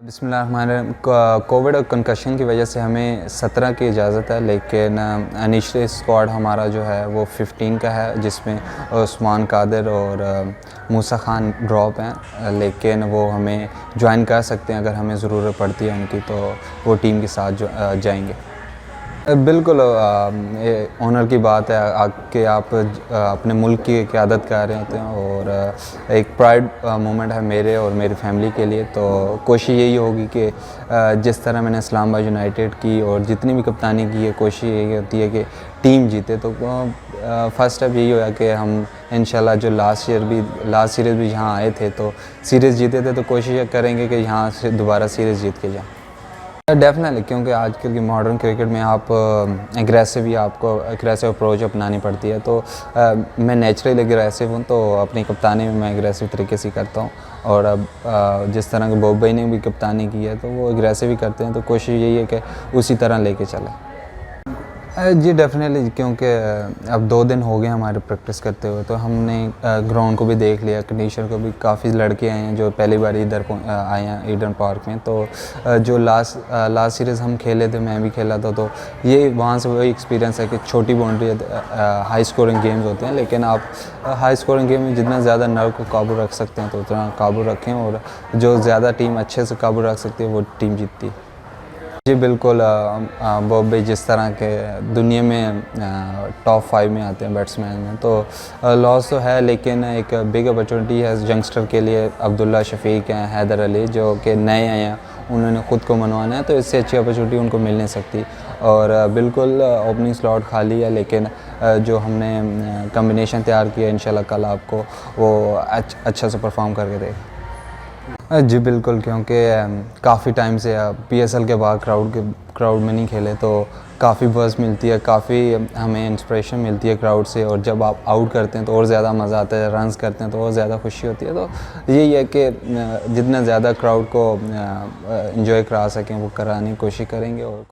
बिस्मिल्लाहिर्रहमानिर्रहीम। कोविड और कंकशन की वजह से हमें 17 की इजाज़त है, लेकिन इनिशियल स्क्वाड हमारा जो है वो 15 का है, जिसमें उस्मान कादिर और मूसा खान ड्रॉप हैं, लेकिन वो हमें ज्वाइन कर सकते हैं अगर हमें ज़रूरत पड़ती है उनकी, तो वो टीम के साथ जाएंगे। बिल्कुल ऑनर की बात है कि आप अपने मुल्क की क़यादत कर रहे होते हैं, और एक प्राइड मोमेंट है मेरे और मेरी फैमिली के लिए। तो कोशिश यही होगी कि जिस तरह मैंने इस्लामाबाद यूनाइटेड की और जितनी भी कप्तानी की है, कोशिश यही होती है कि टीम जीते। तो फर्स्ट स्टेप यही होगा कि हम इंशाल्लाह जो लास्ट सीरीज़ भी यहाँ आए थे तो सीरीज़ जीते थे, तो कोशिश करेंगे कि यहाँ से दोबारा सीरीज़ जीत के जाएँ। डेफिनेटली, क्योंकि आजकल की मॉडर्न क्रिकेट में आपको एग्रेसिव अप्रोच अपनानी पड़ती है। तो मैं नेचुरली एग्रेसिव हूँ, तो अपनी कप्तानी में मैं एग्रेसिव तरीके से करता हूँ। और अब जिस तरह के बॉब भाई ने भी कप्तानी की है तो वो एग्रेसिव ही करते हैं, तो कोशिश यही है कि उसी तरह लेके चलें। जी डेफिनेटली, क्योंकि अब 2 दिन हो गए हमारे प्रैक्टिस करते हुए, तो हमने ग्राउंड को भी देख लिया, कंडीशन को भी। काफ़ी लड़के आए हैं जो पहली बार इधर आए हैं ईडन पार्क में। तो जो लास्ट सीरीज़ हम खेले थे, मैं भी खेला था, तो ये वहाँ से वही एक्सपीरियंस है कि छोटी बाउंड्री हाई स्कोरिंग गेम्स होते हैं, लेकिन आप हाई स्कोरिंग गेम में जितना ज़्यादा नर्व को काबू रख सकते हैं तो उतना काबू रखें, और जो ज़्यादा टीम अच्छे से काबू रख सकती है वो टीम जीतती है। जी बिल्कुल, बॉब भाई जिस तरह के दुनिया में टॉप 5 में आते हैं बैट्समैन में, तो लॉस तो है, लेकिन एक बिग अपॉर्चुनिटी है यंगस्टर के लिए। अब्दुल्ला शफीक हैं, हैदर अली जो कि नए आए हैं, उन्होंने ख़ुद को मनवाना है, तो इससे अच्छी अपॉर्चुनिटी उनको मिल नहीं सकती। और बिल्कुल ओपनिंग स्लॉट खाली है, लेकिन जो हमने कम्बिनेशन तैयार किया, इंशाल्लाह कल आपको वो अच्छा से परफॉर्म करके देगा। जी बिल्कुल, क्योंकि काफ़ी टाइम से PSL के बाद क्राउड में नहीं खेले, तो काफ़ी बज़ मिलती है, काफ़ी हमें इंस्पिरेशन मिलती है क्राउड से। और जब आप आउट करते हैं तो और ज़्यादा मज़ा आता है, रन्स करते हैं तो और ज़्यादा खुशी होती है। तो यही है कि जितना ज़्यादा क्राउड को एंजॉय करा सकें वो कराने की कोशिश करेंगे। और